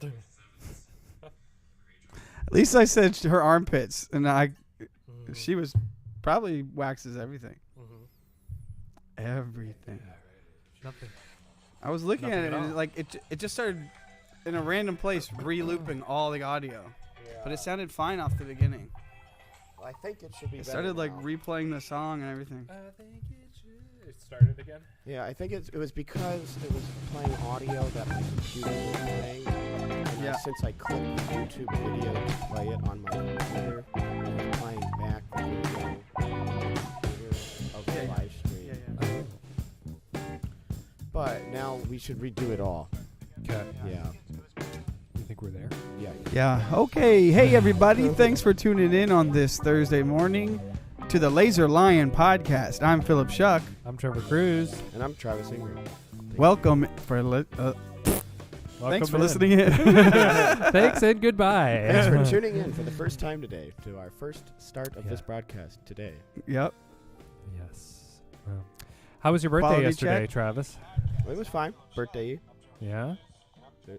At least I said her armpits, and she was probably waxes everything. Everything. Nothing. I was looking at it, Nothing at and all. like it just started in a random place re-looping all the audio, but it sounded fine off the beginning. I think it should be. It started like replaying the song and everything. I think it should. It started again. Yeah, I think it was because it was playing audio that my computer was playing. And Yeah. Since I clicked the YouTube video to play it on my computer, it was playing back the video of the live stream. But now we should redo it all. Okay. Yeah. You think we're there? Yeah. Yeah. Okay. Hey, everybody. Thanks for tuning in on this Thursday morning to the LaserLion Podcast. I'm Philip Shuck. I'm Trevor Cruz. And I'm Travis Ingram. Welcome for thanks for listening in. Thanks and goodbye. Thanks for tuning in for the first time today to our first start of this broadcast today. Yep. Yes. How was your birthday Quality yesterday, check. Travis? Well, it was fine. Birthday. Yeah.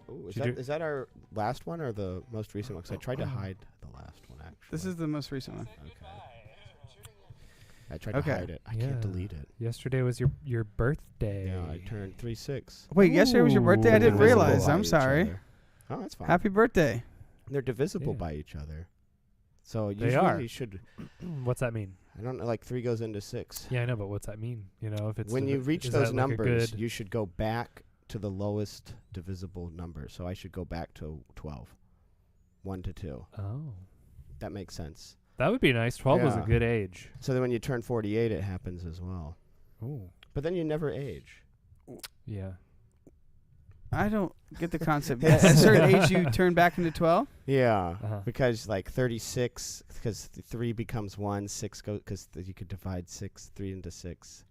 Ooh, Did you is that our last one or the most recent one? Because I tried to hide the last one, actually. This is the most recent one. Okay. I tried to hide it. I can't delete it. Yesterday was your birthday. Yeah, I turned 3/6. Wait, yesterday was your birthday? I didn't Divisible realize. by I'm each sorry. other. Oh, that's fine. Happy birthday. They're divisible Yeah. by each other. So They usually are. you should, What's that mean? I don't know, like 3 goes into 6. Yeah, I know, but what's that mean? You know, if it's When you reach is those that like a numbers, good- you should go back to the lowest divisible number. So I should go back to 12. 1 to 2. Oh, That makes sense. that would be nice. 12 was a Yeah. good age. So then when you turn 48, it happens as well. Ooh. But then you never age. Yeah. I don't get the concept. At a certain age, you turn back into 12? Yeah, Uh-huh. because like 36, because 3 becomes 1, 6 goes, because you could divide 3 into 6.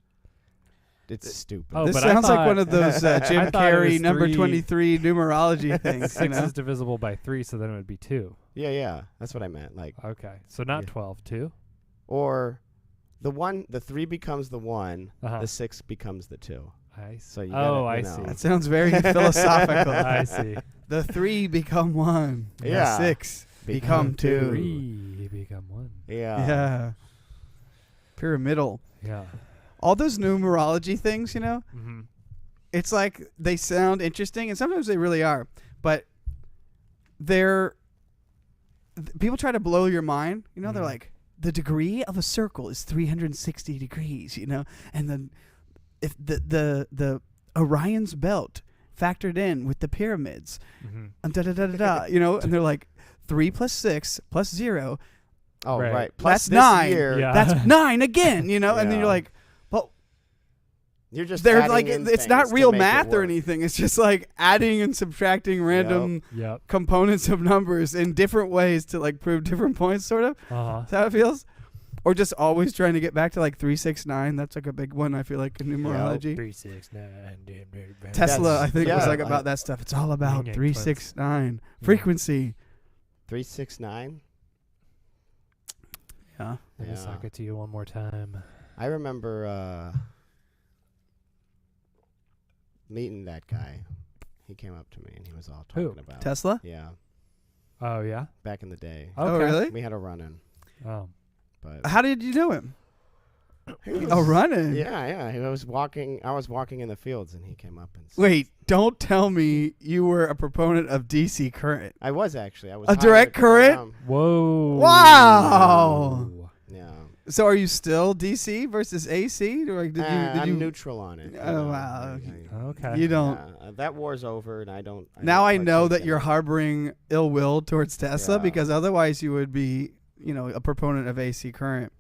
It's stupid. Oh, This but I sounds like thought- one of those I Jim thought it Carrey was number 3. 23 numerology things. 6 is divisible by 3, so then it would be 2. Yeah, that's what I meant. Like, Okay. So not Yeah. 12, 2? or the 3 becomes the 1, Uh-huh. the 6 becomes the 2. I see. So you Oh, gotta, I you see. know. That sounds very philosophical. I see. The 3 become 1. Yeah. The 6 become 2. 3 become 1. Yeah. Yeah. Pyramidal. Yeah. All those numerology things, Mm-hmm. it's like they sound interesting, and sometimes they really are, but people try to blow your mind. They're Mhm. like, the degree of a circle is 360 degrees, and then if the Orion's belt factored in with the pyramids, Mm-hmm. and and they're like 3 plus 6 plus 0, Oh, Right. right. Plus That's this 9. year, Yeah. that's 9 again, and then Yeah. you're like, well, you're just they're adding like, in it's not things to real make it math or work. anything. It's just like adding and subtracting random Yep. components of numbers in different ways to like prove different points, sort of. Uh-huh. Is that how it feels? Or just always trying to get back to like 369. That's like a big one, I feel like, in numerology. 3, 6, 9. Tesla, That's- I think, was yeah, like I- about that stuff. It's all about Yin Yang 369. Yeah. Frequency. 369. Yeah. Let me Yeah. suck it to you one more time. I remember meeting that guy. He came up to me and he was all Who? talking about Tesla? Yeah, Oh, yeah? back in the day. Okay. Oh, really? We had a run-in, Oh. but How did you know him? he was- Oh, running. Yeah. I was walking in the fields and he came up and said, Wait, don't tell me you were a proponent of DC current. I was actually. I was A direct hired, current? Whoa. Wow. Yeah. So are you still DC versus AC? Or did you? I'm neutral on it. Oh, wow. Okay. You don't. That war's over, and I don't. Now I don't know partake that in you're it. harboring ill will towards Tesla Yeah. because otherwise you would be, a proponent of AC current.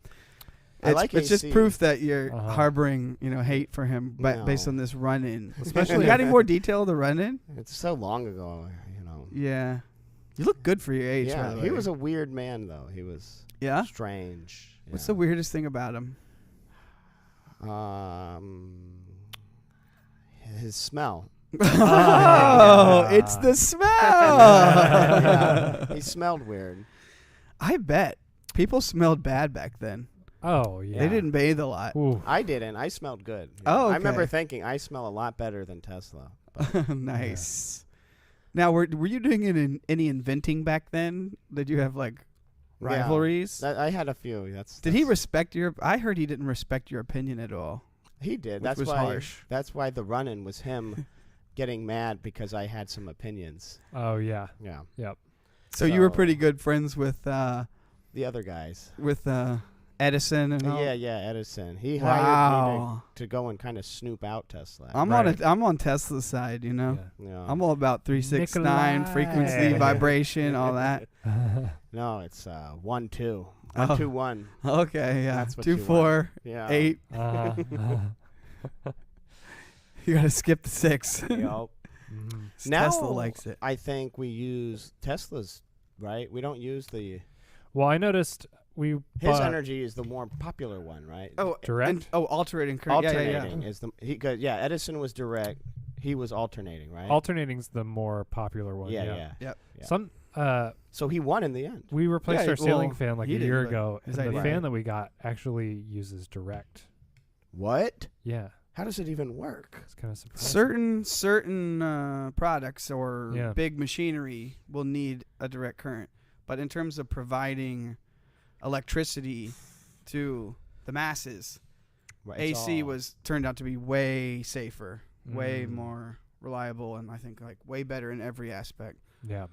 I like it's just AC. proof that you're Uh-huh. harboring, hate for him based No. on this run-in. Especially You got any more detail of the run-in? It's so long ago, Yeah. You look good for your age, by Yeah, the he way. was a weird man, though. He was Yeah? strange. What's Yeah. the weirdest thing about him? His smell. Oh, it's the smell. Yeah, he smelled weird. I bet people smelled bad back then. Oh, yeah. They didn't bathe a lot. Ooh. I didn't. I smelled good. Oh, I remember okay. thinking I smell a lot better than Tesla. Nice. Now, were you doing any inventing back then? Did you have like rivalries? I had a few. Did he respect your? I heard he didn't respect your opinion at all. He did. Which was harsh. That's why the run-in was him getting mad because I had some opinions. Oh yeah. Yeah. Yep. So you were pretty good friends with the other guys. With Edison and all? Yeah, Edison. He hired me to go and kind of snoop out Tesla. I'm on Tesla's side, you know. Yeah. I'm all about 369 Nikolai. frequency, vibration, all that. No, it's 1 2 1 2 1. Okay, yeah. That's what 2 you 4 Yeah. 8. You gotta skip the 6. Yep. Mhm. Now Tesla likes it. I think we use Tesla's, right? We don't use the. Well, I noticed His energy is the more popular one, right? Oh, direct. Alternating current. Alternating is the Edison was direct. He was alternating, right? Alternating's the more popular one. Yeah. Yep. Yeah. Some So he won in the end. we replaced Yeah, our ceiling well, fan like he a didn't, year but ago, his and the idea. fan that we got actually uses direct. What? Yeah, How does it even work? it's kind of surprising. Certain products or Yeah. big machinery will need a direct current, but in terms of providing electricity to the masses, Right, it's AC all- turned out to be way safer, way Mm. more reliable, and I think like way better in every aspect. Yeah.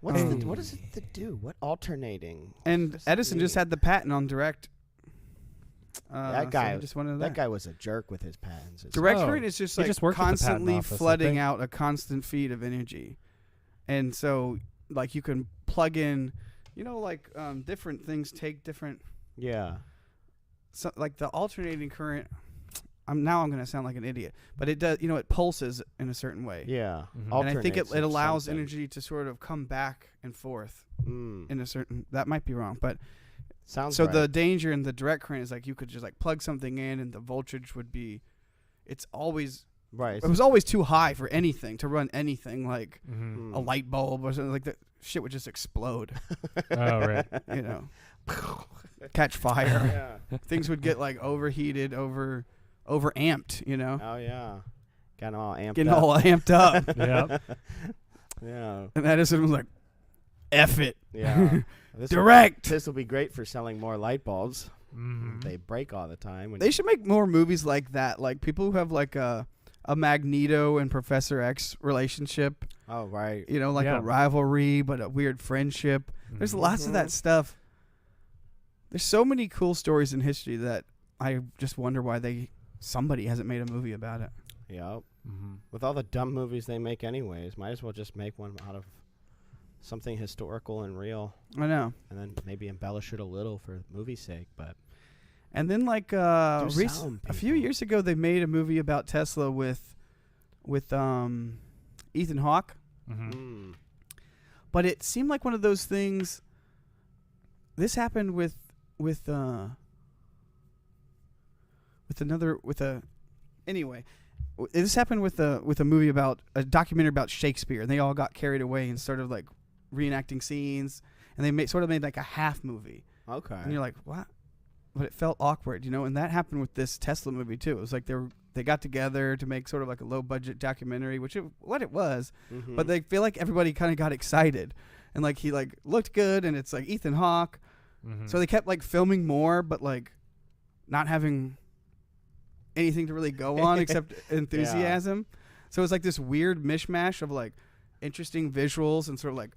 What does it to do? What alternating? And What does it Edison just mean? had the patent on direct. That guy so just wanted That guy was a jerk with his patents. direct Oh, current is just he like just worked at the patent constantly office, I flooding think. out a constant feed of energy, and so like you can plug in, like different things take different. Yeah. So like the alternating current. I'm going to sound like an idiot, but it does. It pulses in a certain way. Yeah. Mhm. And I think it Alternates or allows something. energy to sort of come back and forth Mm. in a certain. That might be wrong, but Sounds so right. the danger in the direct current is like you could just like plug something in and the voltage would be. It's always. right. It was always too high for anything to run anything like Mm-hmm. a light bulb or something like that. Shit would just explode. Oh right. Catch fire. Yeah. Things would get like overheated, overamped. Oh yeah. Got them all amped Getting up. all amped up. Yeah. Yeah. And Edison was like, "F it, Yeah. direct." This will be great for selling more light bulbs. Mhm. They break all the time. They should make more movies like that. Like people who have like a Magneto and Professor X relationship. Oh right. Like Yeah. a rivalry, but a weird friendship. There's Mhm. lots of that stuff. There's so many cool stories in history that I just wonder why somebody hasn't made a movie about it. Yep. Mhm. With all the dumb movies they make anyways, might as well just make one out of something historical and real, I know. and then maybe embellish it a little for movie's sake. But And then like sound, a few people. years ago, they made a movie about Tesla with Ethan Hawke, Mhm. but it seemed like one of those things. This happened This happened with a movie about a documentary about Shakespeare, and they all got carried away and started like reenacting scenes, and they made like a half movie, okay. and you're like, what? But it felt awkward, and that happened with this Tesla movie too. It was like they got together to make sort of like a low budget documentary, what it was, Mhm. but they feel like everybody kind of got excited, and like he like looked good, and it's like Ethan Hawke, Mhm. so they kept like filming more, but like not having anything to really go on except enthusiasm. So it's like this weird mishmash of like interesting visuals and sort of like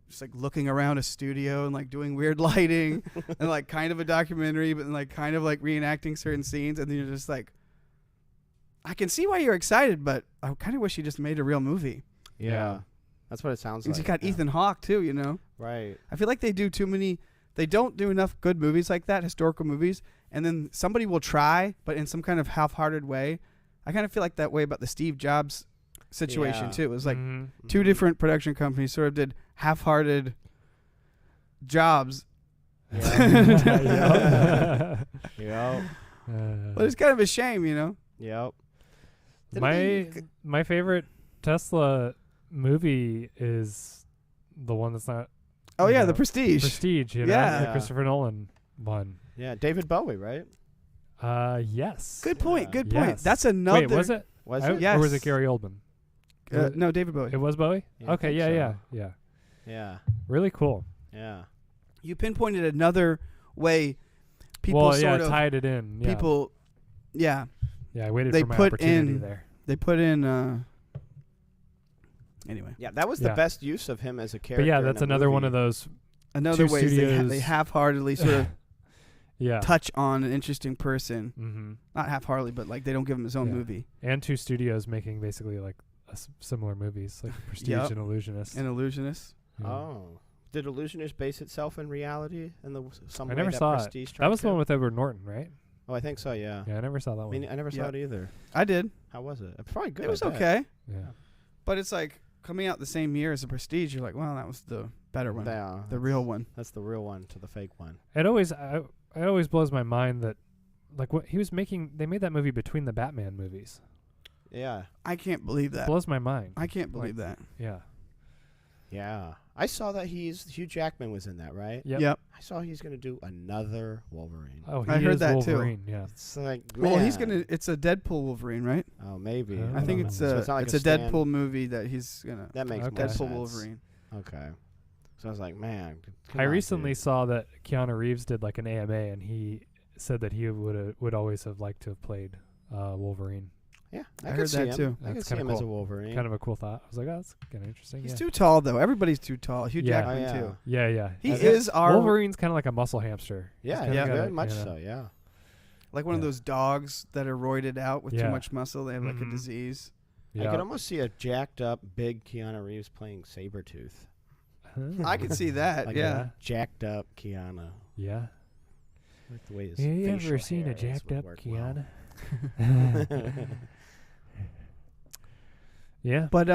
just like looking around a studio and like doing weird lighting and like kind of a documentary, but like kind of like reenacting certain scenes, and then you're just like, I can see why you're excited, but I kind of wish you just made a real movie. Yeah. That's what it sounds Because like. you got yeah. Ethan Hawke too, Right. I feel like they don't do enough good movies like that, historical movies, and then somebody will try, but in some kind of half-hearted way. I kind of feel like that way about the Steve Jobs situation Yeah. too. It was like Mhm. two Mhm. different production companies sort of did half-hearted jobs. Yeah. Yep. But it's kind of a shame, Yep. My favorite Tesla movie is the one that's not Oh yeah, Yeah. The Prestige. Prestige. Yeah. The Yeah. Christopher Nolan one. Yeah. David Bowie, right? Yes. Good point. Yeah. Good point. Yes. That's another. Wait, was it? Was I- it? Yes. Or was it Gary Oldman? No, David Bowie. It was Bowie? Yeah, I Okay, think yeah. Yeah. Really cool. Yeah. You pinpointed another way people sort of tied it in. Yeah. people. Yeah, Yeah, I waited they for my put opportunity in- there. they put in. Anyway, Yeah, that was the Yeah. best use of him as a character. But yeah, in that's a another one movie. of those. another Two way they studios- half-heartedly sort of Yeah. touch on an interesting person. Mm-hmm. Not half-heartedly, but like they don't give him his own Yeah. movie. And two studios making basically like similar movies, like Prestige Yep. and Illusionist. An illusionist. Yeah. Oh. Did Illusionist base itself in reality? In the some I way never that saw it. Prestige That tried was the to? one with Edward Norton, right? Oh, I think so. Yeah. Yeah, I never saw that I one. mean, I never saw Yep. it either. I did. How was it? Probably good. It was I bet. okay, Yeah. but it's like coming out the same year as the Prestige. You're like, well, that was the better one, Yeah, the real one. That's the real one to the fake one. It always blows my mind that like what he was making. They made that movie between the Batman movies. Yeah. I can't believe It that. blows my mind. I can't believe that. Yeah. Yeah. I saw that Hugh Jackman was in that, right? Yep. Yep. I saw he's going to do another Wolverine. Oh, he I heard is that too. Wolverine. Yeah. It's like, Well, he's man. gonna. It's a Deadpool Wolverine, right? Oh, maybe. Oh. I think Oh. it's So a it's not like it's a a stand- Deadpool movie that he's gonna. That makes Okay. more Deadpool sense. Wolverine. Okay. So I was like, man. come I on, recently dude. saw that Keanu Reeves did like an AMA, and he said that he would always have liked to have played Wolverine. Yeah, I could heard see that him. too. I could That's see kinda him as a cool. Wolverine. Kind of a cool thought. I was like, oh, that's kind of interesting. He's yeah. too tall though. Everybody's too tall. Hugh Yeah. Jackman Oh, yeah. too. Yeah. He He's is our Wolverine's kind of like a muscle hamster. He's Yeah, kinda yeah, got very a- much you know. so. Yeah. like one of Yeah. those dogs that are roided out with too Yeah. much muscle. They have like a Mhm. disease. I Yeah. could almost see a jacked up, big Keanu Reeves playing Sabretooth. I could see that. Like yeah. a jacked up Keanu. Yeah. Like the way his You facial ever seen a hairs jacked would up work well. Keanu? Yeah. But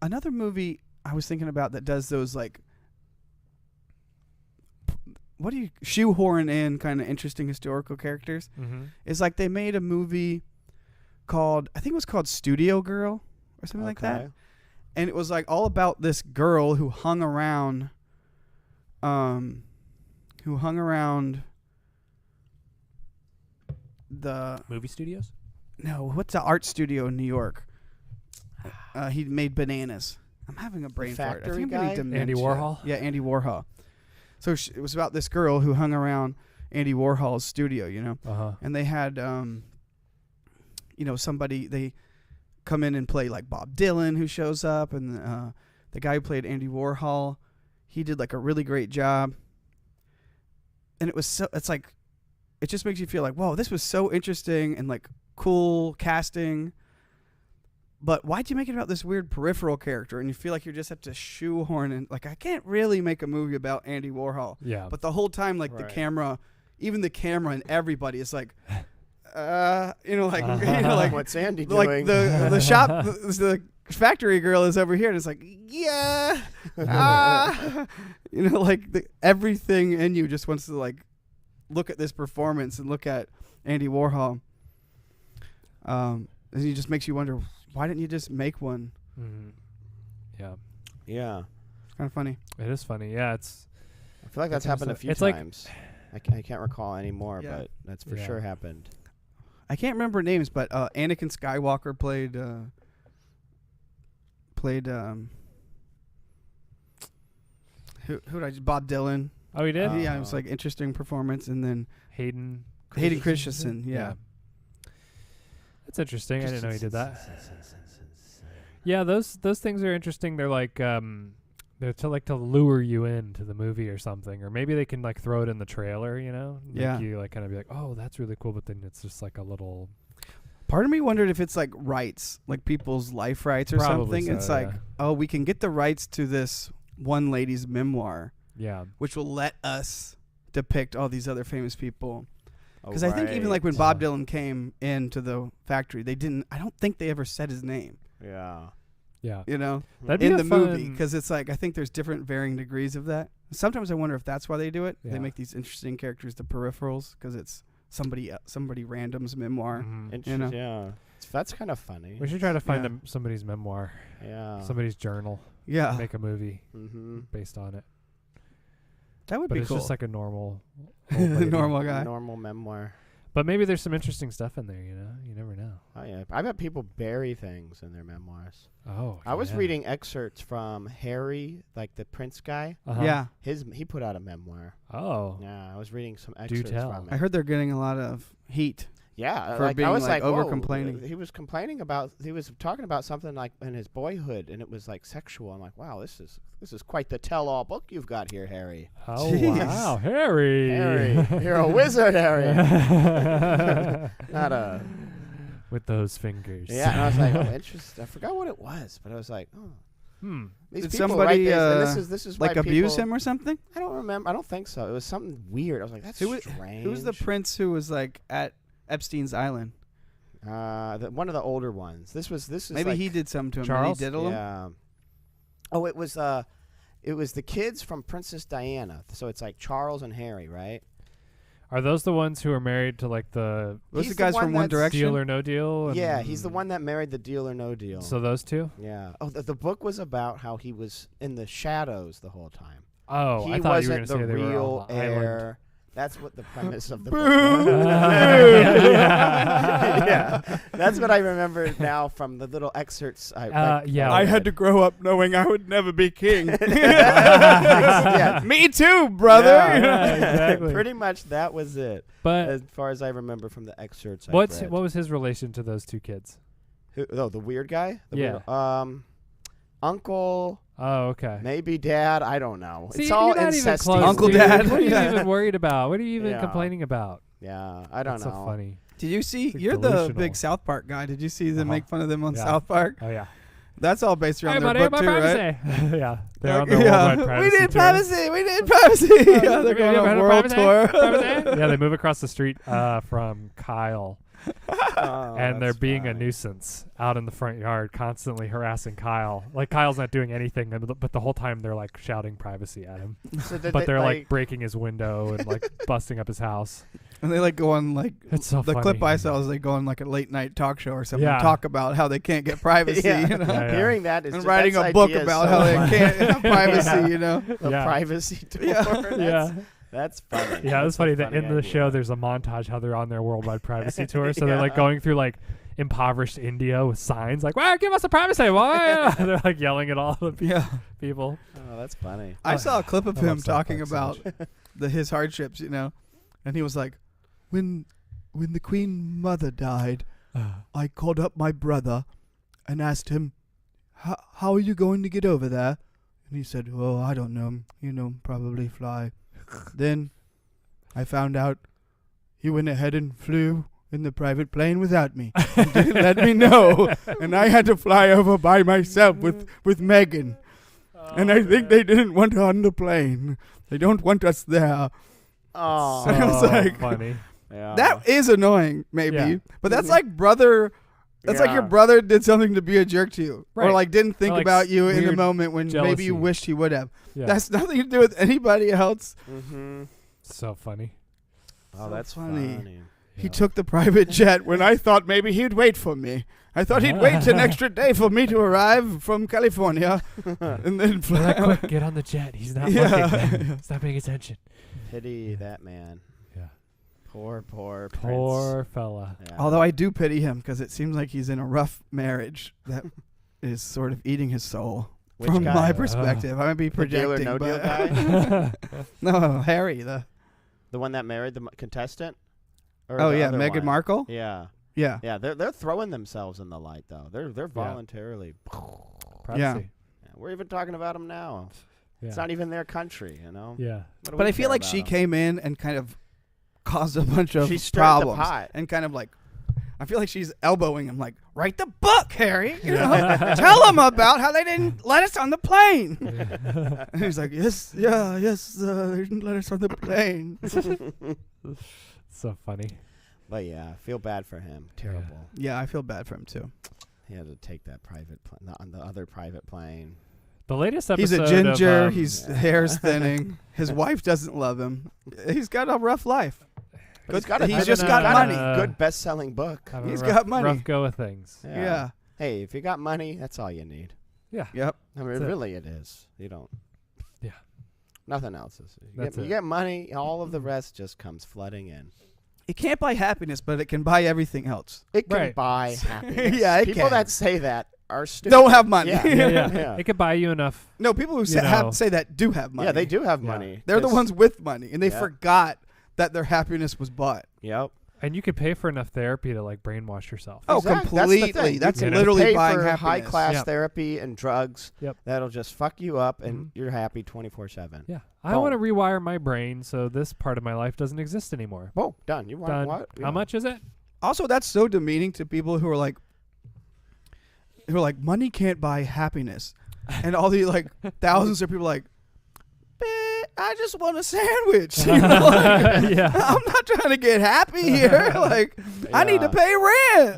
another movie I was thinking about that does those like, what do you shoehorn in kind of interesting historical characters Mm-hmm. is like they made a movie called, I think it was called Studio Girl or something like that. Okay. And it was like all about this girl who hung around the Movie studios? what's the art studio in New York? He made Bananas. I'm having a brain fart. I factory think I'm getting guy? dementia. Andy Warhol? Yeah, Andy Warhol. So it was about this girl who hung around Andy Warhol's studio, you know, Uh-huh. and they had, somebody, they come in and play like Bob Dylan who shows up, and the guy who played Andy Warhol, he did like a really great job. And it just makes you feel like, whoa, this was so interesting and like cool casting. But why'd you make it about this weird peripheral character? And you feel like you just have to shoehorn in. Like, I can't really make a movie about Andy Warhol. Yeah. But the whole time, like, the Right. camera, even the camera and everybody is like, like, What's Andy like doing? the shop, the factory girl is over here, and it's like, yeah, like everything in you just wants to like look at this performance and look at Andy Warhol. And it just makes you wonder, why didn't you just make one? Mm-hmm. Yeah. Yeah. It's kind of funny. It is funny. Yeah, it's I feel like that's happened a few It's like- times. I can't recall anymore, Yeah. but that's for Yeah. sure happened. I can't remember names, but Anakin Skywalker played who did I just Bob Dylan. Oh, he did? Yeah, it was like interesting performance, and then Hayden Christensen. Yeah. That's interesting. I didn't know he did that. Yeah, those things are interesting. They're like they're to lure you into the movie or something, or maybe they can like throw it in the trailer, you know? Make Yeah. you like kind of be like, "Oh, that's really cool," but then it's just like a little Part of me wondered if it's like rights, like people's life rights or Probably something. so, It's like, yeah. oh, we can get the rights to this one lady's memoir, yeah. which will let us depict all these other famous people. Oh, Because I think even like when Yeah. Bob Dylan came into the factory, I don't think they ever said his name, Yeah. Yeah. you know, That'd be in a the fun, movie. Because it's like, I think there's different varying degrees of that. Sometimes I wonder if that's why they do it. Yeah. They make these interesting characters the peripherals because it's somebody random's memoir. Mhm. You know? Yeah. That's kind of funny. We should try to find Yeah. somebody's memoir, Yeah. somebody's journal, Yeah, make a movie Mm-hmm. based on it. that would But be it's cool. just like a normal old lady. Normal guy. Normal memoir. But maybe there's some interesting stuff in there, you know? You never know. Oh, yeah. I bet people bury things in their memoirs. Oh, I was reading excerpts from Harry, like the Prince guy. Uh-huh. Yeah. He put out a memoir. Oh. Yeah, I was reading some excerpts tell. from it. I heard they're getting a lot of heat. Yeah, for being, I was like, whoa, over-complaining. He was complaining about. He was talking about something like in his boyhood, and it was like sexual. I'm like, wow, this is quite the tell-all book you've got here, Harry. Oh, Jeez. wow. Harry. Harry, you're a wizard, Harry. Not a. With those fingers. Yeah, and I was like, oh, interesting. I forgot what it was, but I was like, oh. These Did people somebody write this is like why abuse people, him or something? I don't remember. I don't think so. It was something weird. I was like, that's strange. Who was the prince who was like at Epstein's Island? One of the older ones. This is Maybe like, he did something to him. Charles? Did he diddle him? Yeah. Oh, it was the kids from Princess Diana. So it's like Charles and Harry, right? Are those the ones who are married to like the Those He's the guys the one from One that's Direction? Deal or No Deal? Yeah, he's the one that married the Deal or No Deal. So those two? Yeah. Oh, the book was about how he was in the shadows the whole time. Oh, He I thought you were going wasn't to the say they were real on the island. heir. That's what the premise of the book Boo! was. Yeah. Yeah, that's what I remember now from the little excerpts. Yeah. I had to grow up knowing I would never be king. Yeah. Me too, brother. Yeah, exactly. Pretty much that was it, But as far as I remember from the excerpts. what I've read. was his relation to those two kids? The weird guy. Yeah. Uncle, Oh, okay. maybe dad. I don't know. See, It's all you're not even incest. close, Uncle dude. Dad. What are you Yeah. even worried about? What are you even Yeah. complaining about? Yeah, I don't That's know. so funny. Did you see? It's like You're the delusional. big South Park guy. Did you see them Uh-huh. make fun of them on Yeah. South Park? Oh, yeah. That's all based around Hey, their buddy, book too, right? privacy. Yeah. They're on Like, their yeah. worldwide privacy We need tour. privacy. We need privacy. Yeah, they're going on a world tour. Yeah, they move across the street from Kyle, Oh, and they're that's being a funny. nuisance out in the front yard, constantly harassing Kyle. Like, Kyle's not doing anything, but the whole time they're, like, shouting privacy at him. So did But they, they're, like, breaking his window and, like, busting up his house. And they like go on like It's so the funny. clip I saw is they go on like a late night talk show or something Yeah. and talk about how they can't get privacy, Yeah. you know? Yeah. Hearing that is And just, writing that's a book idea is about so how they funny. can't have privacy, you know? A Yeah. privacy tour. Yeah. That's, that's funny. Yeah, it was That's a funny that in the idea. show there's a montage how they're on their worldwide privacy tour. So they're Yeah. like going through like impoverished India with signs like, "Wow, give us a privacy!" Why? They're like yelling at all the Yeah. people. Oh, that's funny. I saw a clip of I love him South talking Park so about his hardships, you know? And he was like, when the Queen Mother died, I called up my brother and asked him, how are you going to get over there? And he said, oh, I don't know. You know, probably fly. Then I found out he went ahead and flew in the private plane without me. And didn't let me know. And I had to fly over by myself with Megan. And I think they didn't want her on the plane. They don't want us there. Oh, I was like- funny. yeah. That is annoying, maybe. Yeah. But that's like brother. That's like your Yeah. brother did something to be a jerk to you. Or Right. like didn't think Or, like, about you in the weird moment when maybe you jealousy. wished he would have. Yeah, That's nothing to do with anybody else. Mm-hmm. so funny. Oh, So that's funny. funny. He Yeah. took the private jet when I thought maybe he'd wait for me. I thought he'd wait an extra day for me to arrive from California and then They're fly. like, quick, get on the jet. He's not Yeah. looking. He's not paying attention. Pity that man. Yeah. Poor Prince. Poor fella. Yeah. Although I do pity him because it seems like he's in a rough marriage that is sort of eating his soul. Which From guy? my perspective, I might be The Deal or projecting, No Deal but guy? no, Harry. The The one that married the contestant? Or oh the yeah, other Meghan one? Markle. Yeah. Yeah, Yeah, they're throwing themselves in the light though. They're voluntarily. Privacy. Yeah, we're even talking about them now. Yeah. It's not even their country, you know. Yeah. What do but we I feel care like about she 'em? came in and kind of caused a bunch of She stirred the problems pot. and kind of like. I feel like she's elbowing him, like, write the book, Harry. You know, tell them about how they didn't let us on the plane. And he's like, yes, they didn't let us on the plane. So funny. But yeah, feel bad for him. Terrible. Yeah, I feel bad for him too. He had to take that private on the other private plane. The latest episode He's a ginger. of, His Yeah. hair's thinning. His wife doesn't love him. He's got a rough life. But he's got a he's good- just got money. Good best-selling book. having a He's rough- got money. Rough go of things. Yeah. Hey, if you got money, that's all you need. Yeah. Yep. I mean, That's it. really, it is. You don't. Yeah. Nothing else is. That's You it. get money, all of the rest just comes flooding in. it can't buy happiness, but it can buy everything else. It can Right. buy happiness. Yeah, it People can. that say that are stupid. Don't have money. Yeah. Yeah. It could buy you enough. No, people who You know. say that do have money. Yeah, they do have Yeah. money. They're the 'Cause- ones with money, and they Yeah. forgot that their happiness was bought. Yep. And you could pay for enough therapy to like brainwash yourself. Oh, Exactly. completely. That's, the thing. That's you can literally pay buying for happiness. high-class Yep. therapy and drugs. Yep. That'll just fuck you up, and Mhm. you're happy 24/7. Yeah. I want to rewire my brain so this part of my life doesn't exist anymore. Boom, done. You want Done. what? How much is it? Also, that's so demeaning to people who are like, money can't buy happiness, and all the like thousands of people like, I just want a sandwich. You know, like, Yeah. I'm not trying to get happy here. Like, I need to Yeah. pay rent.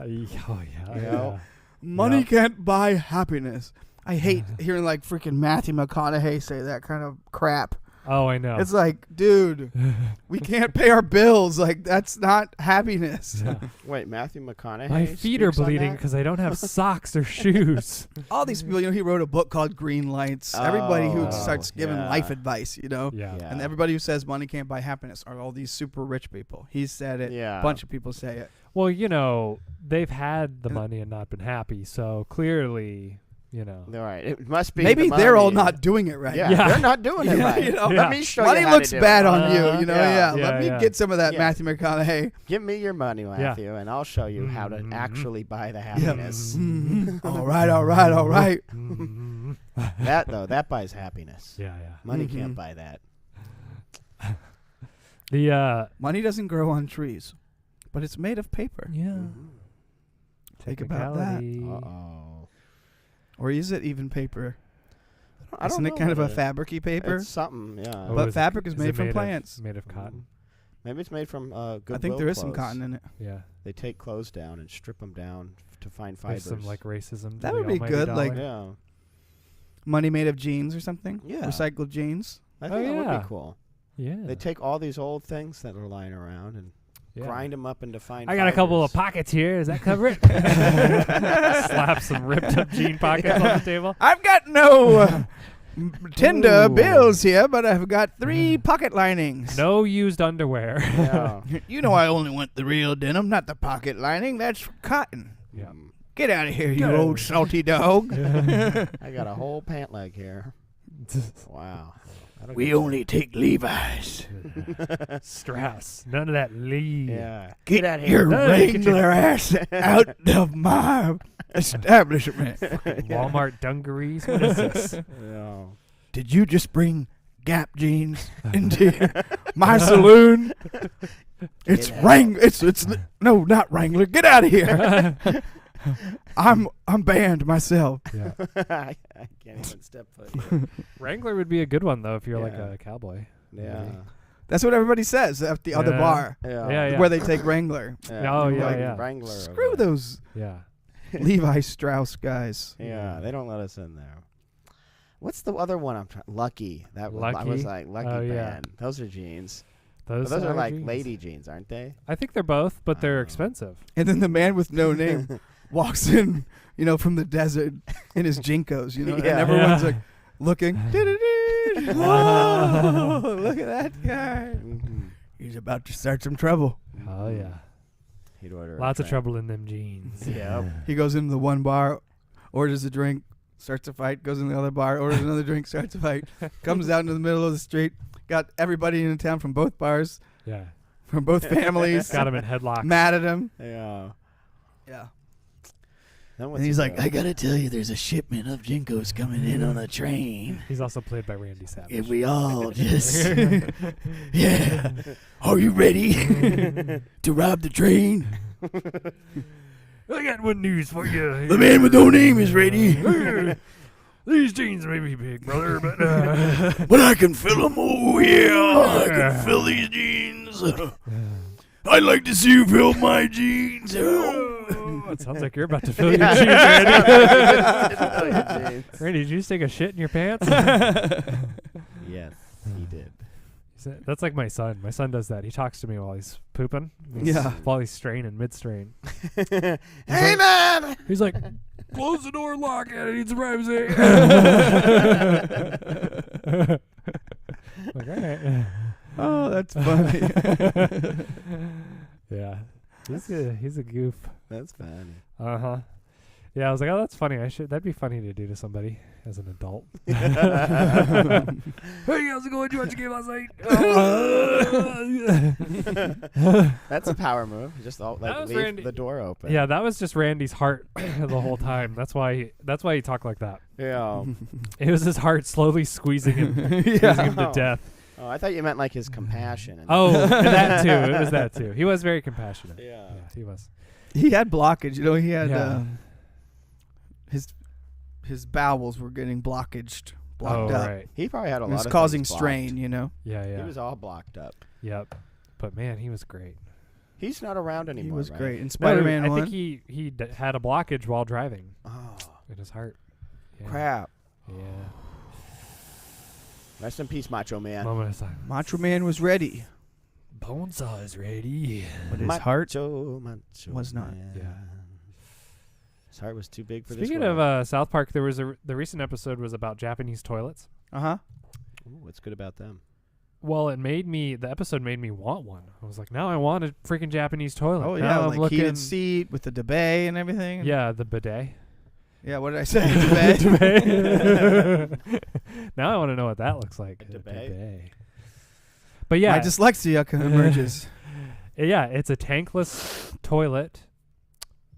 Oh yeah. You Yeah. know? Money Yeah. can't buy happiness. I hate hearing like freaking Matthew McConaughey say that kind of crap. Oh, I know. It's like, dude, we can't pay our bills. Like, that's not happiness. Yeah. Wait, Matthew McConaughey. My feet are speaks on bleeding that? because I don't have socks or shoes. All these people, he wrote a book called Green Lights. Everybody who Oh, starts giving yeah. life advice, Yeah. Yeah. and everybody who says money can't buy happiness are all these super rich people. He said it. Yeah. A bunch of people say it. Well, they've had the money and not been happy, so clearly, All right. It must be. Maybe the they're all money. not doing it right. Yeah, Yeah. they're not doing it Yeah, right. you know, Yeah. Let me show Money you how looks to do bad it. on you. You know, Yeah. Let me Yeah. get some of that Yeah. Matthew McConaughey. Give me your money, Matthew, and I'll show you how to Mhm. actually buy the Yeah. happiness. All right, all right, all right. Mhm. That buys happiness. Yeah. Money Mhm. can't buy that. The Money doesn't grow on trees, but it's made of paper. yeah. Think about that. Technicality. Uh-oh. Or is it even paper? I don't Isn't know it kind of a what it is. fabric-y paper? It's something, yeah. Oh, But is it- fabric is is made it from of- plants. Made of cotton. Maybe it's made from Goodwill I think there is some clothes. cotton in it. Yeah. They take clothes down and strip them down to find There's fibers. some like racism. to That the would be almighty good, dollar. like- yeah. Money made of jeans or something? Yeah. Recycled jeans? I Oh, think that would yeah. be cool. Yeah. They take all these old things that are lying around and Yeah. grind them up into fine I got a couple of fibers. pockets here. Does that cover it? Slap some ripped up jean pockets on the table. I've got no tender Ooh. bills here, but I've got 3 pocket linings. No used underwear. Yeah. You know I only want the real denim, not the pocket lining. That's cotton. Yeah. Get out of here, you Get out. old salty dog. I got a whole pant leg here. Wow. I don't We get only take Levi's. Strauss. None of that Lee. that. Yeah. Get out of here, No, get your- Wrangler ass out of my establishment. Walmart dungarees. What is this? Yeah. Did you just bring Gap jeans into my saloon? It's Get out. Wrangler. It's no, not Wrangler. Get out of here. I'm banned myself. Yeah. I can't even step foot here. Wrangler would be a good one though if you're like Yeah. a cowboy. Yeah. That's what everybody says at the other Yeah. bar Yeah. where they take Wrangler. Oh, yeah, Like, yeah. Wrangler. Screw over there. those Yeah. Levi Strauss guys. Yeah, they don't let us in there. What's the other one I'm trying? Lucky. That was, I Lucky? was like Lucky Oh, Band. yeah. Those are jeans. Those, Those are like jeans. lady jeans, aren't they? I think they're both, but they're Oh. expensive. And then the man with no name walks in, from the desert in his Jinkos, and Yeah. everyone's Yeah. like looking. Whoa, look at that guy. Mhm. He's about to start some trouble. Oh yeah. He'd order a Lots of drink. trouble in them jeans. Yep. He goes into the one bar, orders a drink, starts a fight, goes in the other bar, orders another drink, starts a fight, comes out into the middle of the street, got everybody in town from both bars, Yeah. from both families, Got him in headlocks. mad at him. Yeah. Yeah. Then what's And he's he like, do? I gotta tell you, there's a shipment of Jinkos coming in on a train. He's also played by Randy Savage. If we all just, yeah, are you ready to rob the train? I got one news for you. The man with no name is ready, These jeans may be big, brother, but but I can fill them. Oh yeah, I can fill these jeans. I'd like to see you fill my jeans. it sounds like you're about to fill your Yeah. jeans, Randy. Fill your jeans. Randy, did you just take a shit in your pants? Yes, he did. That's like my son. My son does that. He talks to me while he's pooping. Yeah. While he's straining, mid-strain. Hey, man! He's like, close the door, lock it. I need some privacy. Like, all right. Oh, that's funny. Yeah. He's a goof. That's funny. Uh-huh. Yeah, I was like, oh, that's funny. That'd be funny to do to somebody as an adult. Hey, how's it going? Did you watch the game last night? That's a power move. Just leave the door open. Yeah, that was just Randy's heart the whole time. That's why he talked like that. Yeah. It was his heart slowly squeezing him to death. Oh, I thought you meant like his compassion. That too. It was that too. He was very compassionate. Yeah, he was. He had blockage. He had his bowels were getting blocked up. Right. He probably had a lot of. It was causing things strain. Yeah. He was all blocked up. Yep. But man, he was great. He's not around anymore. He was right? great in Spider-Man 1. I think he had a blockage while driving. Oh, in his heart. Yeah. Crap. Yeah. Rest in peace, Macho Man. Moment of silence. Macho Man was ready, Bonesaw is ready. but his heart Macho was not. Man. Yeah. His heart was too big for Speaking this world. of South Park, there was the recent episode was about Japanese toilets. Uh-huh. Ooh, what's good about them? Well, the episode made me want one. I was like, now I want a freaking Japanese toilet. Oh, now yeah, I'm like heated seat with the debate and everything. Yeah, the bidet. Yeah, what did I say? Debate? Now I want to know what that looks like. A debate? But yeah. My dyslexia emerges. Yeah, it's a tankless toilet.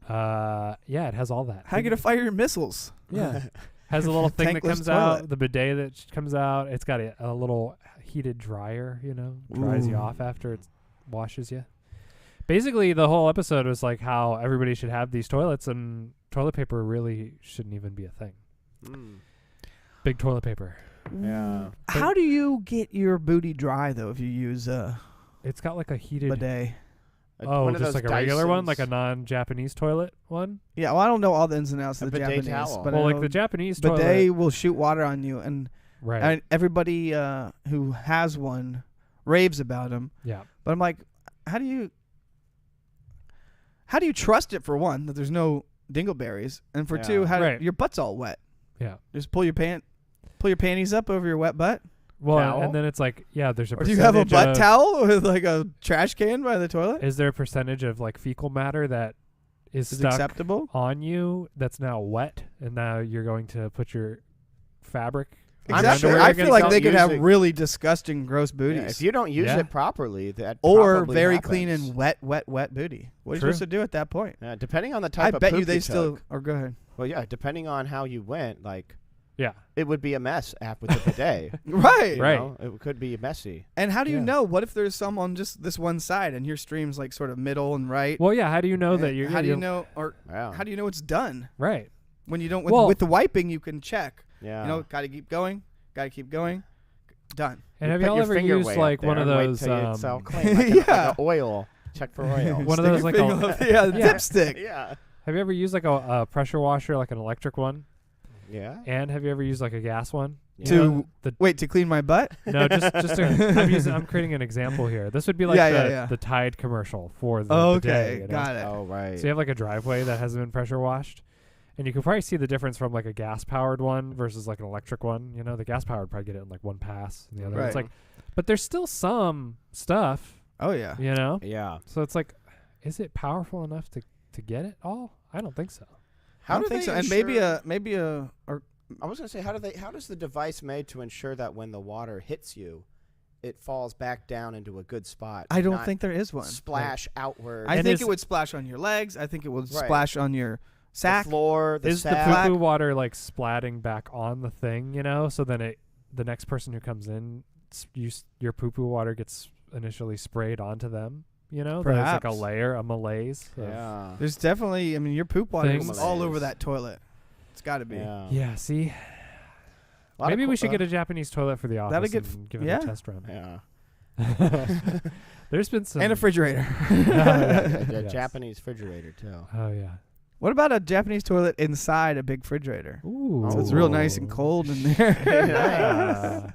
Yeah, it has all that. How you going to fire your missiles? Yeah. Has a little thing that Tankless comes toilet. out, the bidet that comes out. It's got a little heated dryer, dries you Ooh. off after it washes you. Basically, the whole episode was like how everybody should have these toilets, and toilet paper really shouldn't even be a thing. Big toilet paper. Yeah. How do you get your booty dry, though, if you use a It's got like a heated... bidet? One of just those like a regular one, like a Dysons. non-Japanese toilet one? Yeah, well, I don't know all the ins and outs A of the bidet Japanese. towel. But Well, I like know the Japanese bidet toilet... will shoot water on you, and Right. everybody who has one raves about them. Yeah. But I'm like, how do you trust it, for one, that there's no dingleberries, and for two, Right. your butt's all wet? Yeah. Just pull your panties up over your wet butt. Well, Towel? and then it's like, there's a Or do you have a percentage butt towel with like a trash can by the toilet? Is there a percentage of like fecal matter that is Is stuck acceptable? on you that's now wet, and now you're going to put your fabric on Exactly. underwear I against feel like it? they could have Using- really disgusting, gross Yeah, booties. if you don't use Yeah. it properly, that or probably very happens. clean and wet booty. What are you True. supposed to do at that point? Yeah, depending on the type I of bet poop you they took. still. Or go ahead. Well, yeah, depending on how you went, like Yeah. it would be a mess with the bidet. Right. You Right. know? It could be messy. And how do you Yeah. know? What if there's some on just this one side and your stream's like sort of middle and right? Well, yeah. How do you know that you're? How do you you're- know? Or Yeah. how do you know it's done? Right. When you don't Well- with the wiping, you can check. Yeah. You know, got to keep going. Got to keep going. Done. And You have put y'all your ever finger used way like up one of there and those? wait till it's all clean, like Yeah. like a oil. Check for oil. One of Stick those your like finger a, up- Yeah. dipstick. Yeah. Have you ever used like a pressure washer, like an electric one? Yeah. And have you ever used like a gas one? You To- know, the Wait, to clean my butt? no, just I'm creating an example here. This would be like the Tide commercial for the Okay, bidet, you know? got it. Oh right. So you have like a driveway that hasn't been pressure washed, and you can probably see the difference from like a gas powered one versus like an electric one. You know, the gas powered probably get it in like one pass, and the other it's Right. like, but there's still some stuff, Oh yeah. you know. Yeah. So it's like, is it powerful enough to get it all? I don't think so. I don't think so. And maybe or I was gonna say, how does the device made to ensure that when the water hits you, it falls back down into a good spot? I don't not think there is one. splash outward. I And think is- it would splash on your legs. I think it would Right. splash on your sack. the floor, the Is sack. the poo-poo water like splatting back on the thing, you know? So then the next person who comes in, your poo-poo water gets initially sprayed onto them, you know? There's like a Perhaps. layer, a malaise. of- Yeah. There's definitely. I mean, your poop water is Things. all over that toilet. It's got to be. Yeah. Yeah, see? A lot of Maybe we cool- should get a Japanese toilet for the office get and give it yeah. a test run. Yeah. There's been some... And a refrigerator. A Yes. Japanese refrigerator too. Oh, yeah. What about a Japanese toilet inside a big refrigerator? Ooh. So it's real nice and cold in there. Yeah.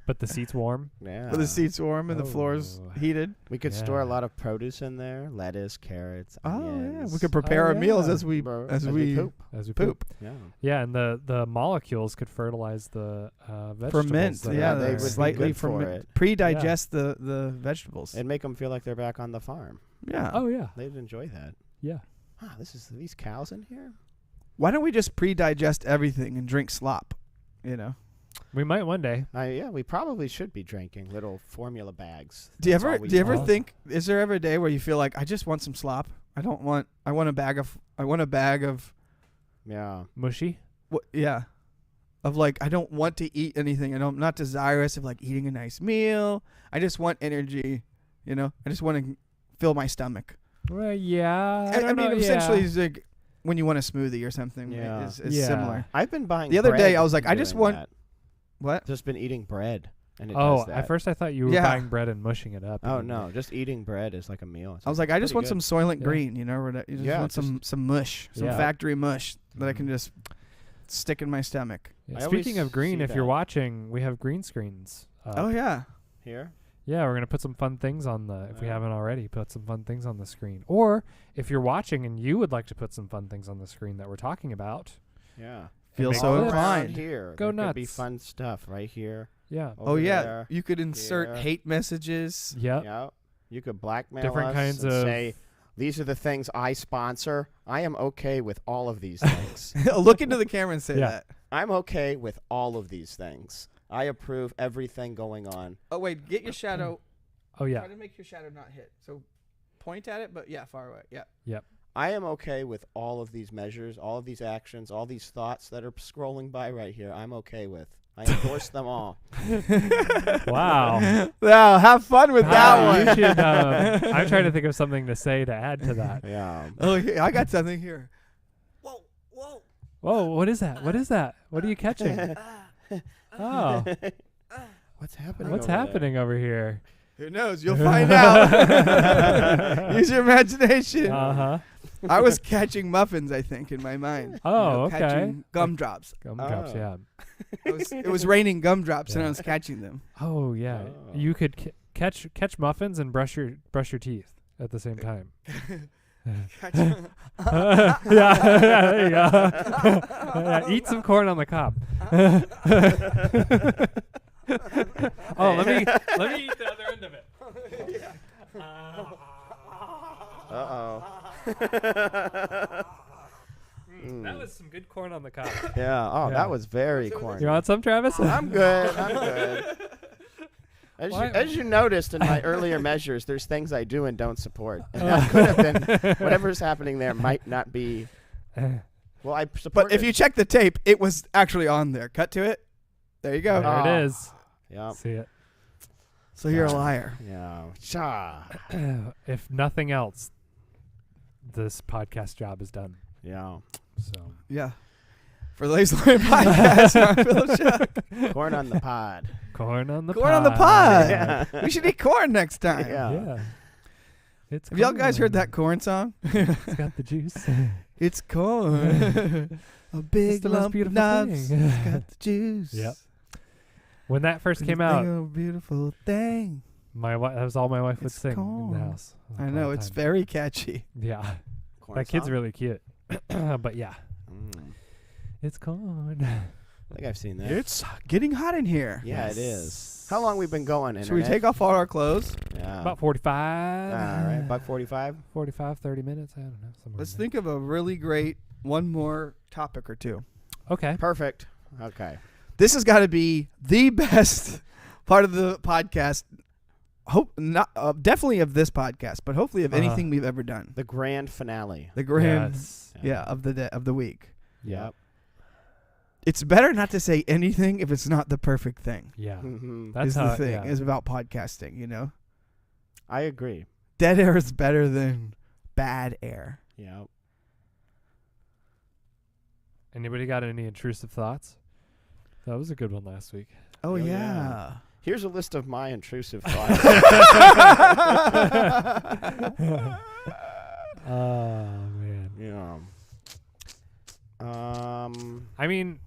But the seat's warm. Yeah. But the seat's warm and the floor's Oh. heated. We could store a Yeah. lot of produce in there: lettuce, carrots, Oh yeah, onions. we could prprepare our yeah. meals as we Bro- as we poop. As we poop. Yeah. Yeah, and the molecules could fertilize the vegetables. Ferment. that Yeah, are they they would be slightly good for ferment. it. Pre-digest the vegetables. And make them feel like they're back on the farm. Yeah. Oh yeah. They'd enjoy that. Yeah. These cows in here? Why don't we just pre-digest everything and drink slop? You know. We might one day. Yeah, we probably should be drinking little formula bags. Do you That's all ever we eat. think? Is there ever a day where you feel like I just want some slop? I want a bag of. Yeah. Mushy. Yeah. Of like, I don't want to eat anything. I'm not desirous of like eating a nice meal. I just want energy. You know. I just want to fill my stomach. Well, yeah. I mean, don't know, essentially, yeah. it's like when you want a smoothie or something. Yeah. Is Yeah. similar. I've been buying The other bread day, I was like, and I just doing want- that. What? Just been eating bread. And it Oh, does that. at first I thought you were Yeah. buying bread and mushing it up. Oh, and- no. Just eating bread is like a meal. It's I was like, I just want pretty some Soylent Yeah. Green. You know, where that, you just Yeah, want just- some mush, some Yeah. factory mush that I can just stick in my stomach. Yeah, I speaking always of green, see if you're that. watching, we have green screens. Oh yeah. Here? Yeah, we're gonna put some fun things on the. If we Yeah. haven't already, put some fun things on the screen. Or if you're watching and you would like to put some fun things on the screen that we're talking about, Yeah. Feel make so All clips. around inclined. here. Go there could be nuts. fun stuff right here. yeah, Oh over yeah. there. You could insert here. hate messages. yep. Yeah. You could blackmail Different us kinds and of- say, these are the things I sponsor. I am okay with all of these things. Look into the camera and say Yeah. that. I'm okay with all of these things. I approve everything going on. Oh wait, get your shadow. Oh yeah. Try to make your shadow not hit. So point at it, but yeah, far away. Yeah. I am okay with all of these measures, all of these actions, all these thoughts that are scrolling by right here. I'm okay with. I endorse them all. Wow. Wow, have fun with Wow, that you one. should, I'm trying to think of something to say to add to that. Yeah. Oh, yeah, I got something here. Whoa, whoa. Whoa, what is that? What is that? What are you catching? Oh, What's happening? what's over there? happening over here? Who knows? You'll find out. Use your imagination. Uh-huh. I was catching muffins, I think, in my mind. Oh, okay. Catching gumdrops. Gumdrops, Oh. yeah. It was raining gumdrops, and Yeah. I was catching them. Oh, yeah. Oh. You could catch muffins and brush your teeth at the same time. Yeah, there you go. Yeah, eat some corn on the cob. Oh, let me eat the other end of it. Uh-oh. That was some good corn on the cob. Yeah. Oh, Yeah. that was very corny. You want some, Travis? I'm good. I'm good. Why- As you noticed in my earlier measures, there's things I do and don't support. And that could have been, whatever's happening there might not be, well, I support But if you check the tape, it was actually on there. Cut to it. There you go. There Oh. it is. Yeah. See it. So you're a liar. Yeah. Cha. If nothing else, this podcast job is done. Yeah. So Yeah. For the LaserLion Podcast, I'm Philip Chuck. Corn on the pod. corn on the Corn on the pod. Yeah. We should eat corn next time. Yeah. Yeah. It's Have y'all guys heard corn. that corn song? It's got the juice. It's corn. A big the most lump of beautiful nuts. thing. It's got the juice. Yep. When that first Big came out, beautiful thing. that was all my wife would It's sing in corn. the house. I all know, the it's time. very catchy. Yeah. Corn That kid's song? really cute. But yeah, Mm. it's corn. I think I've seen that. It's getting hot in here. Yeah, it is. How long we been going, Should we Internet? take off all our clothes? Yeah. About 45. All right, buck 45. 45, 30 minutes. I don't know. Somewhere Let's in there. think of a really great one more topic or two. Okay. Perfect. Okay. This has got to be the best part of the podcast. Hope not definitely of this podcast, but hopefully of anything we've ever done. The grand finale. The grand, Yes. yeah, of the week. Yep. It's better not to say anything if it's not the perfect thing. Yeah. Mhm. That's is how the thing. Yeah. Is about podcasting. You know, I agree. dead air is better than bad air. Yep. Anybody got any intrusive thoughts? That was a good one last week. Oh, Oh, yeah. yeah. Here's a list of my intrusive thoughts. Oh man. Yeah. I mean,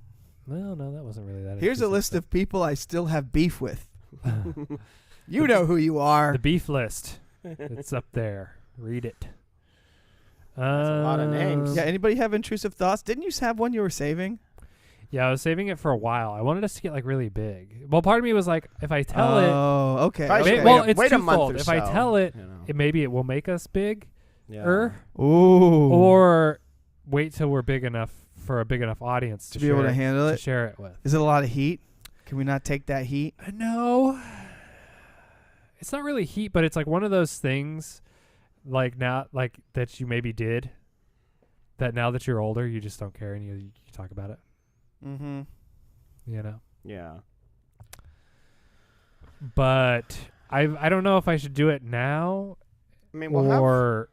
no, that wasn't really that. Here's a intrusive, list of people I still have beef with. You know who you are. the beef list. It's up there. Read it. That's a lot of names. Yeah. Anybody have intrusive thoughts? Didn't you have one you were saving? Yeah, I was saving it for a while. I wanted us to get like really big. Well, part of me was like, if I tell it, Oh, okay. Probably okay. should well, wait it's a month twofold. or If I so, tell it, you know. maybe it will make us big, Yeah. Ooh. or wait till we're big enough for a big enough audience to be able to handle to it. share it with. Is it a lot of heat? Can we not take that heat? No, it's not really heat, but it's like one of those things, like now, like that you maybe did, that now that you're older, you just don't care and you talk about it. Mm-hmm. You know. Yeah. But I don't know if I should do it now I mean, we'll have or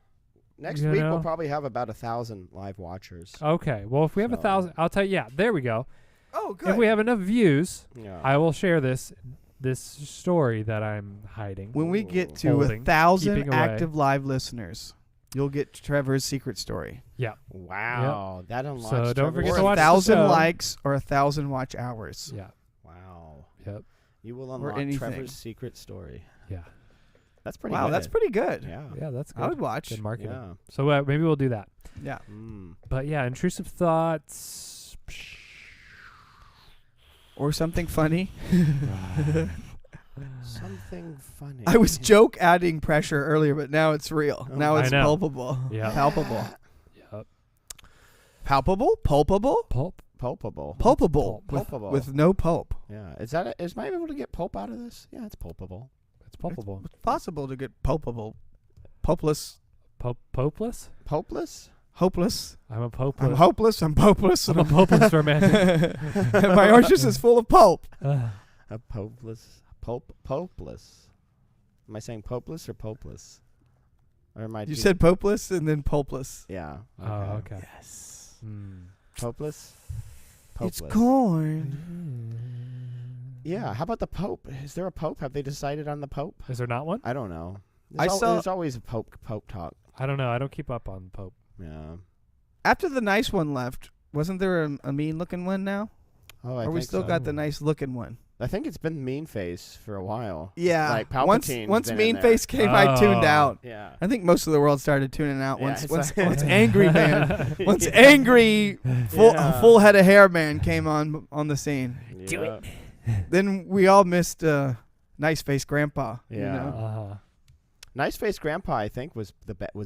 next you week. know? We'll probably have about 1,000 live watchers. okay. Well, if we have So- 1,000, I'll tell you. Yeah, there we go. Oh, good. If we have enough views, Yeah. I will share this story that I'm hiding. when we get to Holding, 1,000 keeping away. active live listeners, you'll get Trevor's secret story. Wow. That unlocks. So don't Trevor's forget Or to watch the 1,000 show. likes or 1,000 watch hours. Yeah. Wow. Yep. You will Or unlock anything. Trevor's secret story. Yeah. That's pretty Wow, good. that's pretty good. Yeah. Yeah, that's good. I would watch. Good marketing. Yeah. So maybe we'll do that. Yeah. Mm. But yeah, intrusive thoughts. Or something funny. Something funny. I was joke adding pressure earlier, but now it's real. Oh, Now I it's know. palpable. Yeah. Palpable. Yep. Palpable? Pulpable? Pulp. Pulpable. Pulpable. Pulpable. With no pulp. Yeah. Is am I able to get pulp out of this? Yeah, it's pulpable. It's pulpable. It's possible to get pulpable. Pulpless. Popeless? Pulpless? Hopeless. I'm a popeless. I'm hopeless. I'm popeless. I'm a popeless romantic. And my oranges is full of pulp. A pulpless. Pulpless. Am I saying popeless or popeless? Or am I? You said popeless and then pulpless. Yeah. Oh, okay. Yes. Popeless. It's Popeless. corn. Yeah. How about the Pope? Is there a Pope? Have they decided on the Pope? Is there not one? I don't know. There's There's always a Pope talk. I don't know. I don't keep up on Pope. Yeah. After the nice one left, wasn't there a mean looking one now? Oh, I Or we think still so. got the nice looking one? I think it's been mean face for a while. Yeah. Like once Palpatine's been in Mean there. Face came, I tuned Oh. out. Yeah. I think most of the world started tuning out Yeah, once it's once, like- once Angry Man, once Yeah. angry Yeah. full head of hair man came on the scene. Do it. Then we all missed Nice Face Grandpa. You Yeah. know? Nice Face Grandpa, I think, was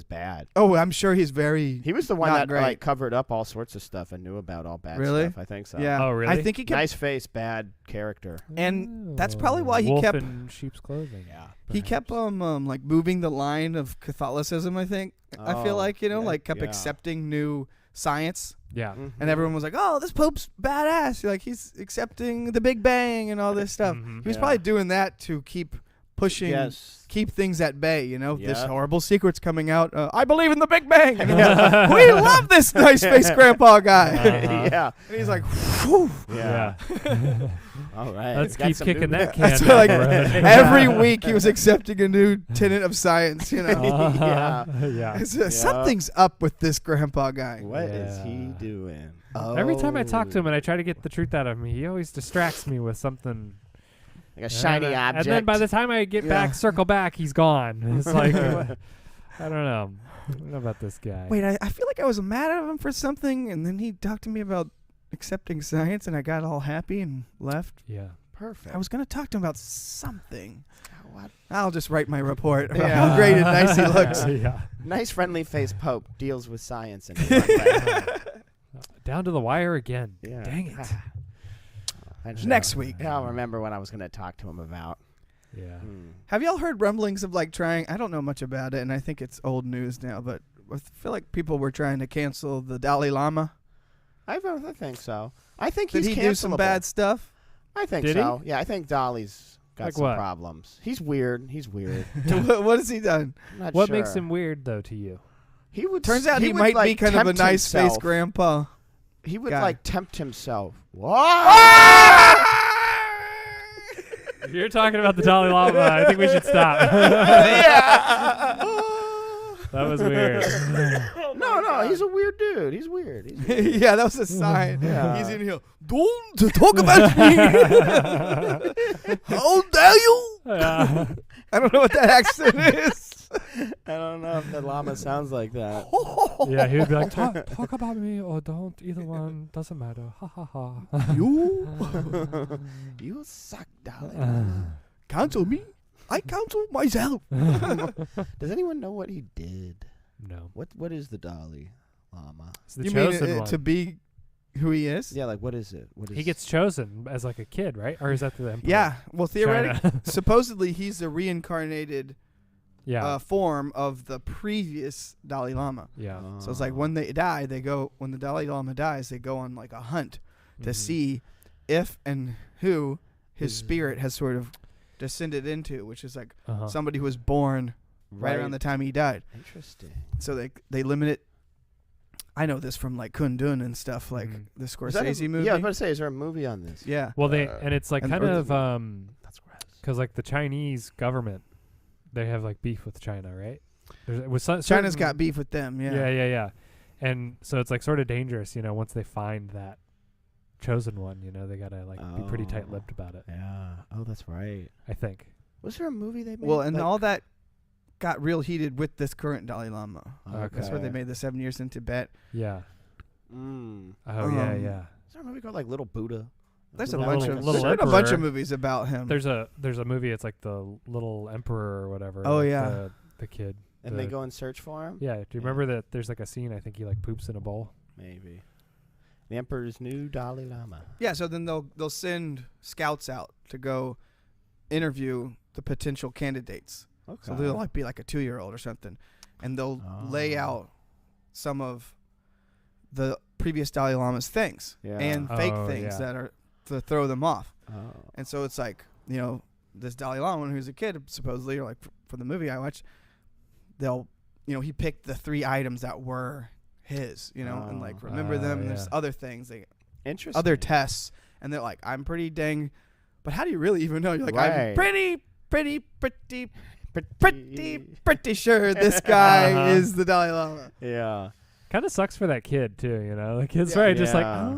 bad. Oh, I'm sure he's very. He was the one Not that great. like covered up all sorts of stuff and knew about all bad Really? stuff. I think so. Yeah. Oh, really? I think he kept. Nice Face, bad character. And that's probably why he Wolf kept- in sheep's clothing. Yeah. He kept like moving the line of Catholicism. I think. I feel Oh, like yeah, like kept yeah. accepting new science, Yeah. and everyone was like, "Oh, this Pope's badass! Like he's accepting the Big Bang and all this stuff." Mhm. He was Yeah. probably doing that to keep pushing, Yes. keep things at bay. You know, this Yeah. horrible secret's coming out. I believe in the Big Bang. And we love this Nice Face Grandpa guy. Yeah. And he's like, whew. Yeah. Yeah. All right. Let's Got keep some kicking new- that can That's down like the road. every week he was accepting a new tenet of science. You know, Yeah. Yeah. Something's up with this Grandpa guy. What is he Yeah. doing? Every time I talk to him Oh. and I try to get the truth out of him, he always distracts me with something. Like a shiny and object. And then by the time I get back, circle back, he's gone. It's like, what- I don't know. I don't know about this guy. Wait, I feel like I was mad at him for something, and then he talked to me about accepting science, and I got all happy and left. Yeah. Perfect. I was going to talk to him about something. What? I'll just write my report about Yeah. how great and nice he looks. Yeah. Nice friendly face Pope deals with science in a fun way. Down to the wire again. Yeah. Dang it. Next week. Yeah, I'll remember what I was going to talk to him about. Yeah. Have y'all heard rumblings of like trying? I don't know much about it, and I think it's old news now, but I feel like people were trying to cancel the Dalai Lama. I think so. I think Did he's he do some cancelable. bad stuff? I think Did so. Yeah, I think Dolly's got Like some what? problems. He's weird. What has he done? I'm not What sure. makes him weird, though, to you? He would. Turns out he would, might be like, kind of a tempt nice face himself. grandpa. He would guy. like tempt himself. What? If you're talking about the Dalai Lama, I think we should stop. That was weird. No, he's a weird dude. He's weird. He's weird. Yeah, that was a sign. Yeah. He's in here. Don't talk about me. How dare you? Yeah. I don't know what that accent is. I don't know if the llama sounds like that. Yeah, he would be like, talk about me or don't. Either one doesn't matter. Ha ha ha. You suck, darling. Counsel me. I counsel myself. Does anyone know what he did? No. What is the Dalai Lama? It's the You mean chosen one. to be who he is? Yeah, like what is it? He gets chosen as like a kid, right? Or is that the emperor? Yeah. Well, theoretically, China. supposedly he's a reincarnated Yeah. form of the previous Dalai Lama. Yeah. So it's like when they die, when the Dalai Lama dies, they go on like a hunt to see if and who his spirit has sort of descended into, which is like somebody who was born right around the time he died. Interesting. So they limit it. I know this from like Kundun and stuff, like the Scorsese movie. Yeah, I was about to say, is there a movie on this? Yeah. Well, and it's like and kind of That's gross. because like the Chinese government, they have like beef with China, right? China's got beef with them. Yeah. Yeah. And so it's like sort of dangerous, once they find that chosen one, they gotta like be pretty tight-lipped about it. Yeah. Oh, that's right. I think. Was there a movie they made? Well, and all that got real heated with this current Dalai Lama. Okay. That's where they made the 7 years in Tibet. Yeah. Mm. Oh yeah. Is there a movie called like Little Buddha? There's a Little- bunch of Little there's been a bunch of Emperor. movies about him. There's a movie. It's like the Little Emperor or whatever. Oh, like yeah. The kid. And they go and search for him? Yeah. Do you remember that? There's like a scene. I think he like poops in a bowl. Maybe. The Emperor's new Dalai Lama. Yeah, so then they'll send scouts out to go interview the potential candidates. Okay. So they'll like be like a 2-year-old or something, and they'll lay out some of the previous Dalai Lama's things and fake things that are to throw them off. Oh. And so it's like, this Dalai Lama, when he was a kid, supposedly, or like for the movie I watched, he picked the 3 items that were his, and like remember them. And there's other things, Interesting. other tests, and they're like, I'm pretty dang, but how do you really even know? You're like, Right. I'm pretty sure this guy is the Dalai Lama. Yeah. Kind of sucks for that kid too, The kid's Yeah. right, just like, Yeah.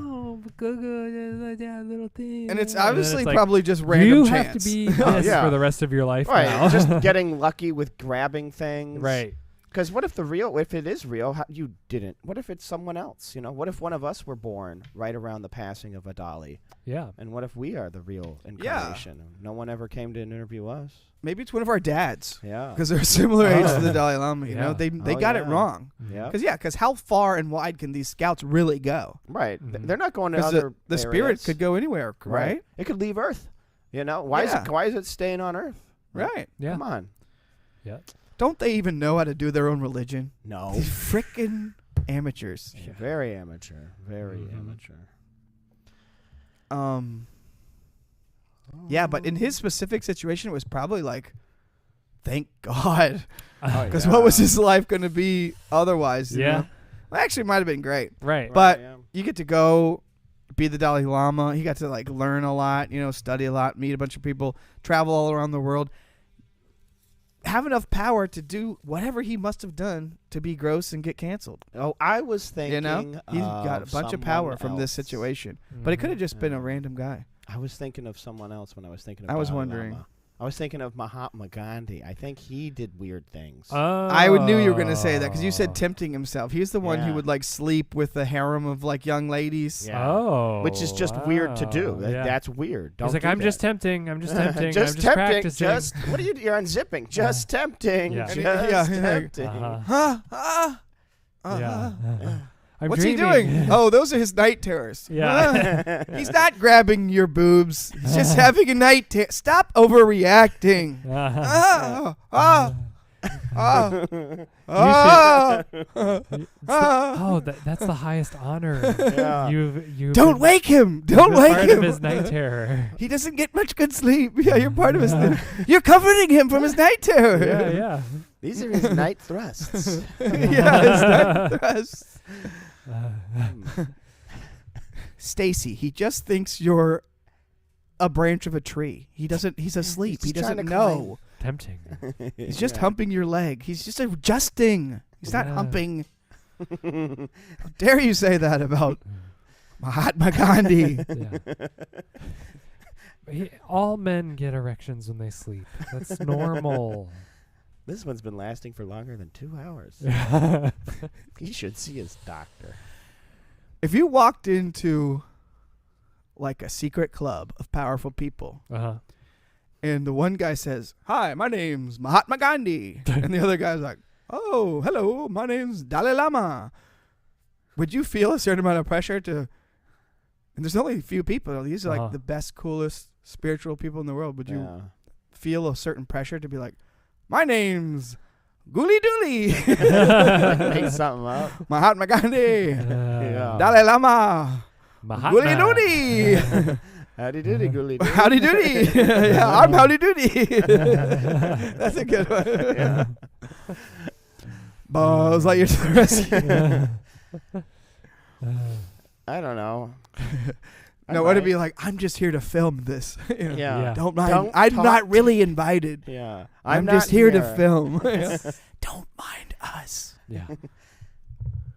little thing. And it's then obviously like, probably just random you chance. have to be this Yeah. for the rest of your life Right. now. Just getting lucky with grabbing things. Right. Because what if if it is real, you didn't? What if it's someone else? What if one of us were born right around the passing of a Dalai? Yeah. And what if we are the real incarnation? No one ever came to interview us. Maybe it's one of our dads. Yeah. Because they're a similar age to the Dalai Lama. Yeah. They got it wrong. Yeah. Because how far and wide can these scouts really go? Right. Mhm. They're not going to Because other the spirit areas. could go anywhere, right? It could leave Earth. Why is it staying on Earth? Right. Yeah. Come on. Yeah. Don't they even know how to do their own religion? No. These frickin' amateurs. Yeah. Very amateur. Very Mhm. amateur. Yeah, but in his specific situation, it was probably like, thank God. Oh, Because yeah. what was his life going to be otherwise? you Yeah. know? Well, actually, it might have been great. Right. But yeah. you get to go be the Dalai Lama. He got to like learn a lot, study a lot, meet a bunch of people, travel all around the world. Have enough power to do whatever he must have done to be gross and get canceled. Oh, I was thinking. He's got a bunch of power from this situation. But it could have just been a Yeah. random guy. I was thinking of someone else when I was thinking of I was Dalai wondering. Lama. I was thinking of Mahatma Gandhi. I think he did weird things. I knew you were going to say that because you said tempting himself. He's the one who Yeah. would like sleep with the harem of like young ladies. Yeah. Oh. Which is just weird to do. wow. Yeah. That's weird. Don't He's like, do I'm that. just tempting. I'm just tempting. just I'm just tempting. practicing. Just what are you? You're unzipping. Just tempting. Yeah. Just Yeah. tempting. Uh-huh. Yeah. I'm What's dreaming. he doing? Oh, those are his night terrors. Yeah. He's not grabbing your boobs. He's just having a night terror. Stop overreacting. Uh-huh. That's the highest honor. Yeah. You've Don't been- wake him. you've Don't been wake part him. of his night terror. He doesn't get much good sleep. Yeah, you're part of his. You're comforting him from his night terror. Yeah. These are his night thrusts. Yeah, his night thrusts. Stacy, he just thinks you're a branch of a tree. He doesn't. He's asleep. He's he doesn't trying to know. Tempting. He's just humping your leg. He's just adjusting. He's not Yeah. humping. How dare you say that about Mahatma Gandhi? Yeah. All men get erections when they sleep. That's normal. This one's been lasting for longer than 2 hours. He should see his doctor. If you walked into like a secret club of powerful people, and the one guy says, "Hi, my name's Mahatma Gandhi," and the other guy's like, "Oh, hello, my name's Dalai Lama," would you feel a certain amount of pressure to? And there's only a few people. These are like the best, coolest spiritual people in the world. Would you feel a certain pressure to be like, "My name's Gooly Dooley"? Make something up. Mahatma Gandhi. Dalai Lama. Gooly Doody. Howdy doody, Gooly Doody. Howdy doody. Yeah, I'm howdy doody. That's a good one. Yeah. Buzz Lightyear to the rescue. I don't know. No, would it be like, I'm just here to film this? You know, Yeah. Don't mind. Don't I'm talk not really invited. Yeah. I'm not just here to film. Don't mind us. Yeah.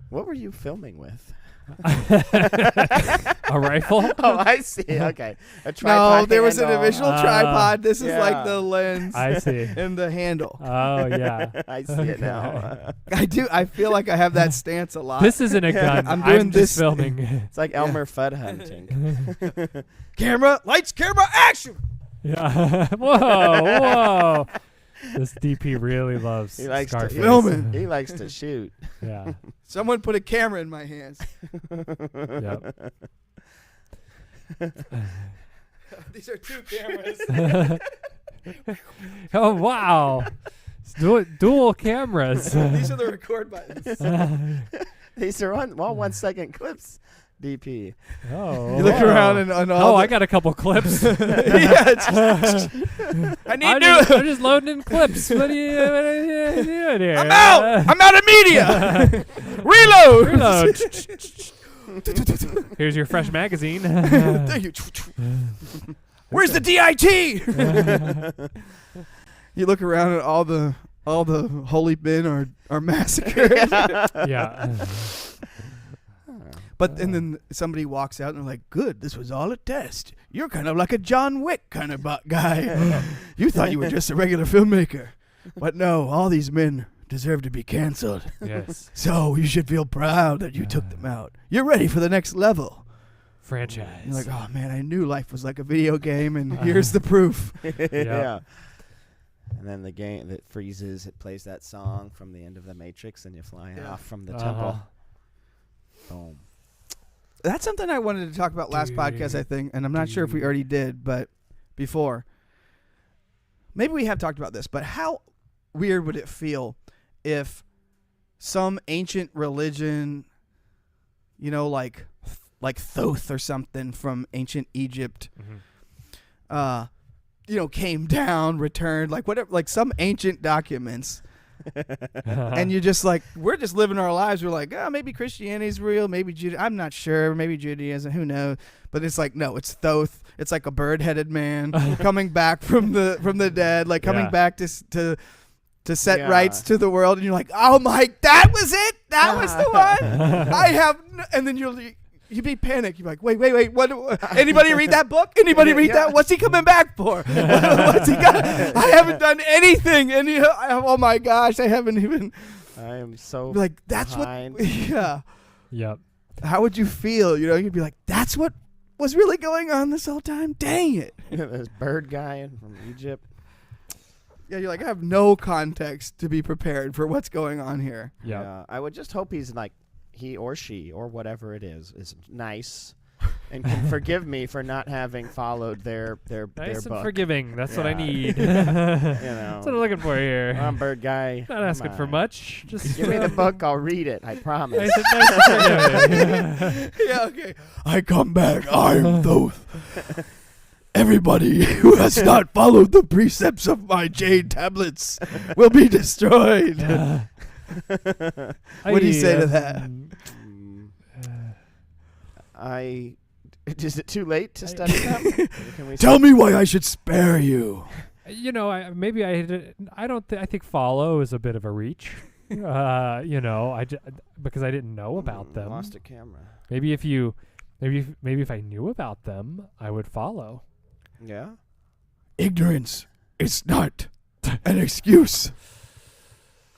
What were you filming with? A rifle? Oh, I see. Okay. A No, tripod there was an handle. original tripod. This is yeah. like the lens I see. and the handle. Oh, yeah. I see it now. I feel like I have that stance a lot. This isn't a gun. I'm I'm doing just this. filming. It's like Elmer Fudd hunting. Camera, lights, camera, action. Yeah. Whoa. This DP really loves He likes to Scarface. film it. He likes to shoot. Yeah. Someone put a camera in my hands. Yep. These are 2 cameras. Oh, wow. It's dual cameras. These are the record buttons. These are on 1 second clips. DP. Oh. You look wow. around and all. I got a couple clips. I need I'm just loading in clips. What are you doing here? I'm out. I'm out of media. Reload. Reload. Here's your fresh magazine. Thank you. Where's the DIT? You look around and all the holy men are massacred. Yeah. But and then somebody walks out and they're like, "Good, this was all a test. You're kind of like a John Wick kind of guy. You thought you were just a regular filmmaker, but no, all these men deserve to be canceled. Yes. So you should feel proud that you took them out. You're ready for the next level." Franchise. You're like, "Oh man, I knew life was like a video game, and here's the proof." Yeah. And then the game that freezes, it plays that song from the end of The Matrix, and you fly off from the temple. Boom. That's something I wanted to talk about last podcast, I think, and I'm not sure if we already did, but before. Maybe we have talked about this, but how weird would it feel if some ancient religion, you know, like Thoth or something from ancient Egypt, you know, came down, returned, like whatever, like some ancient documents. And you're just like, we're just living our lives. We're like, oh, maybe Christianity's real, maybe I'm not sure, maybe Judaism, who knows? But it's like, no, it's Thoth. It's like a bird-headed man coming back from the dead, like coming back to set rights to the world. And you're like, oh my, that was it. That was the one. I have, and then you'd be panicked. You're like, wait. What? Anybody read that book? Anybody read that? What's he coming back for? What's he got? I haven't done anything. And oh my gosh, I haven't even. I am so like, that's behind. what. Yeah. Yep. How would you feel? You know, you'd be like, that's what was really going on this whole time. Dang it. This bird guy from Egypt. Yeah, you're like, I have no context to be prepared for what's going on here. Yep. Yeah. I would just hope he's like, he or she or whatever it is nice and can forgive me for not having followed their Nice book. and forgiving. That's what I need. You know, That's what I'm looking for here. I'm bird guy. Not asking for much. Just Give me the book. I'll read it. I promise. nice and forgiving. Yeah, okay. I come back. I'm Thoth. Everybody who has not followed the precepts of my jade tablets will be destroyed. What do you say to that? Is it too late to study them? Can we Tell me why I should spare you. You know, I think follow is a bit of a reach. You know, because I didn't know about them. Lost a camera. Maybe if I knew about them, I would follow. Yeah. Ignorance is not an excuse.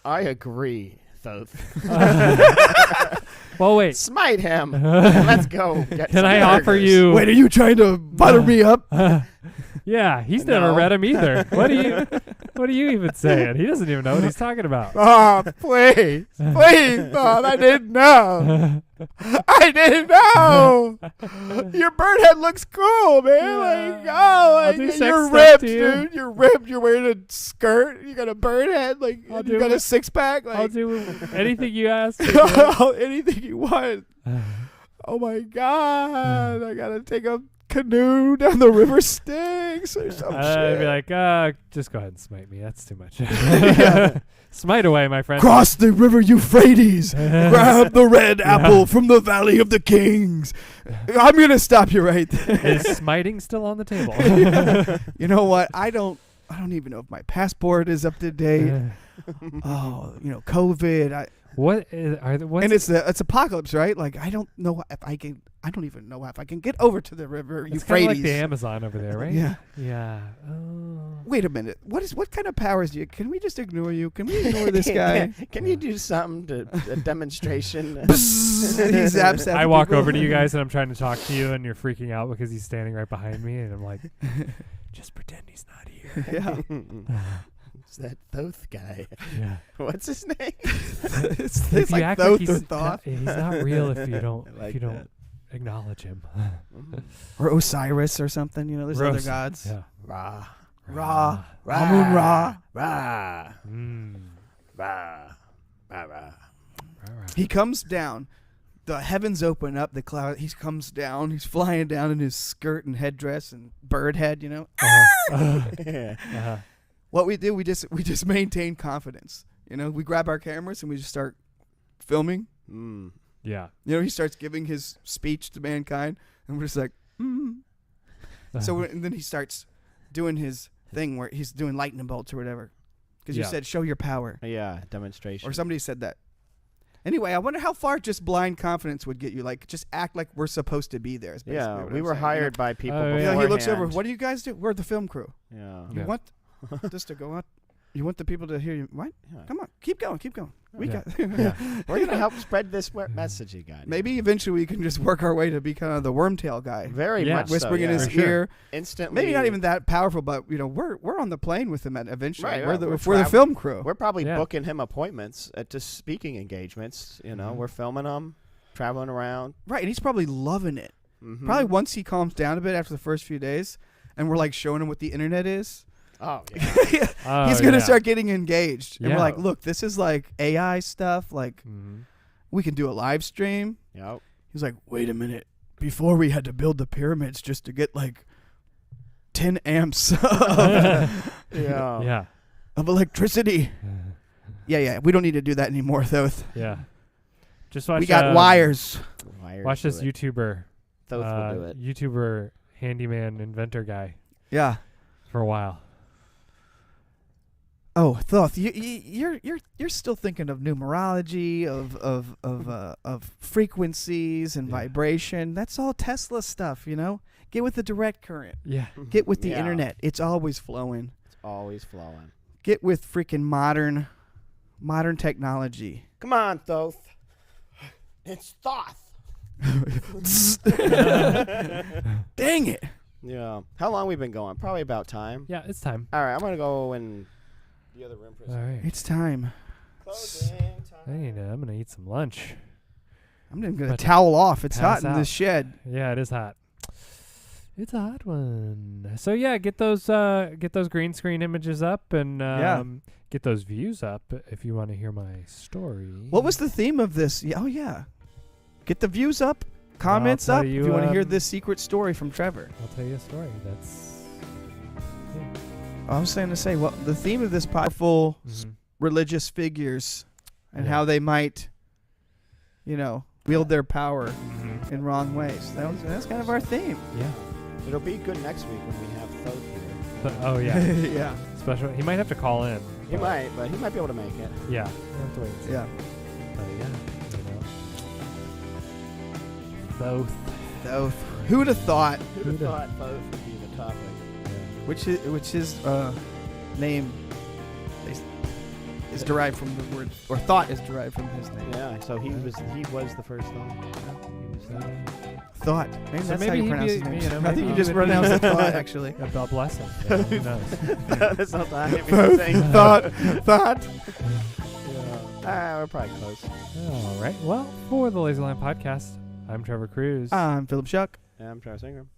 I agree, Thoth. Well, wait. Smite him. Let's go. Get Can some I offer burgers. you? Wait, are you trying to butter me up? Yeah, he's never No. read him either. What are you even saying? He doesn't even know what he's talking about. Oh, please. Please, Thoth. I didn't know. I didn't know. Your bird head looks cool, man. Like, I'll do sex you're stuff ripped, to you. dude. You're ripped. You're wearing a skirt. You got a bird head. Like, I'll you do got a it. 6-pack. I'll Like, do anything you ask. me, dude. anything you want. Oh my God! I gotta take a canoe down the river Styx or some I'd shit. be like, just go ahead and smite me. That's too much. Smite away, my friend. Cross the river Euphrates. Grab the red apple from the Valley of the Kings. I'm gonna stop you right there. Is smiting still on the table? You know what? I don't even know if my passport is up to date. Oh, COVID. What is, are the, what's And it's apocalypse, right? Like I don't know if I can. I don't even know if I can get over to the river it's kind Euphrates. of like the Amazon over there, right? Yeah. Yeah. Oh. Wait a minute. What kind of powers do you? Can we just ignore you? Can we ignore this guy? Can you do something to a demonstration? Bzzz, he zaps at I walk people. over to you guys and I'm trying to talk to you and you're freaking out because he's standing right behind me and I'm like, just pretend he's not here. Yeah. It's that Thoth guy. Yeah. What's his name? it's If you like act Thoth like or he's Thoth. he's not real if you don't I like if you don't that. acknowledge him. Or Osiris or something. There's other Gross. gods. Yeah. Ra. Ra. Amun Ra. Ra. Mm. Ra. Ra. Ra. He comes down. The heavens open up. The cloud. He comes down. He's flying down in his skirt and headdress and bird head. Uh-huh. What we do, we just maintain confidence. We grab our cameras and we just start filming. Mm. Yeah. He starts giving his speech to mankind, and we're just like, So and then he starts doing his thing where he's doing lightning bolts or whatever, because you Yeah. said show your power, Yeah, demonstration. or somebody said that. Anyway, I wonder how far just blind confidence would get you. Like, just act like we're supposed to be there. Is basically Yeah, what we I'm were saying, hired by people Oh, yeah. beforehand. He looks over. What do you guys do? We're the film crew. Yeah. You Yeah. want this to go out? You want the people to hear you? What? Yeah. Come on, keep going. We Yeah. got. Yeah. We're going to help spread this message you got. Maybe eventually we can just work our way to be kind of the wormtail guy, Very Yeah. much whispering so, in yeah. his For sure. ear. Instantly. Maybe not even that powerful, but we're on the plane with him eventually. Right, we're right. the We're we're the film crew. We're probably Yeah. booking him appointments at just speaking engagements. Mhm. We're filming them, traveling around. Right, and he's probably loving it. Mm-hmm. Probably once he calms down a bit after the first few days, and we're like showing him what the internet is. Oh, yeah. Oh, He's gonna yeah. start getting engaged, and Yeah. we're like, look, this is like AI stuff. Like, Mhm. we can do a live stream. Yep. He's like, wait a minute. Before we had to build the pyramids just to get like 10 amps Yeah. Yeah. of electricity. Yeah. We don't need to do that anymore, though. Yeah. Just watch. We got wires. Wires Watch do this it. YouTuber. Thoth will do it. YouTuber handyman inventor guy Yeah. for a while. Oh, Thoth, you're still thinking of numerology, of frequencies and Yeah. vibration. That's all Tesla stuff, Get with the direct current. Yeah. Get with the Yeah. internet. It's always flowing. It's always flowing. Get with freaking modern technology. Come on, Thoth. It's Thoth. Dang it! Yeah. How long we been going? Probably about time. Yeah. It's time. All right, I'm gonna go in the other room for a All second. right. It's time. Closing time. I'm gonna eat some lunch. I'm just gonna About to towel off. It's pass hot in out. this shed. Yeah, it is hot. It's a hot one. So yeah, get those green screen images up and get those views up if you want to hear my story. What was the theme of this? Oh yeah, get the views up, comments tell up. you, if you want to hear this secret story from Trevor. I'll tell you a story. That's I was saying to say, well, the theme of this powerful religious figures and Yeah. how they might, wield their power Mhm. in wrong ways. That's kind of our theme. Yeah. It'll be good next week when we have Thoth here. Oh yeah. Yeah. Special. He might have to call in. He might, but he might be able to make it. Yeah. We'll have to wait. and see. Yeah. But yeah. So, who would have thought? Who'd have thought Thoth would be the topic? Which his name is derived from the word, or thought is derived from his name. Yeah, so he was the first thought. He was Thought. Maybe So that's maybe how you he'd pronounce be- his name. you know, I maybe think you he just would pronounced be- it thought, actually. God bless him. Yeah, who knows? That's not the I'm saying. Thought. Yeah. We're probably close. All right. Well, for the LaserLion Podcast, I'm Trevor Cruz. I'm Philip Shuck, Yeah, I'm Travis Ingram.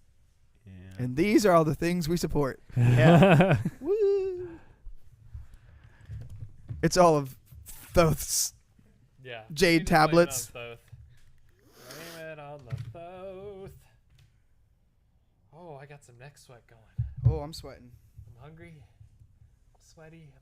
Yeah. and these are all the things we support. Yeah. Woo! It's all of Thoth's Yeah. jade tablets. Blame it on the Thoth. Oh, I got some neck sweat going. Oh, I'm sweating. I'm hungry. I'm sweaty. I'm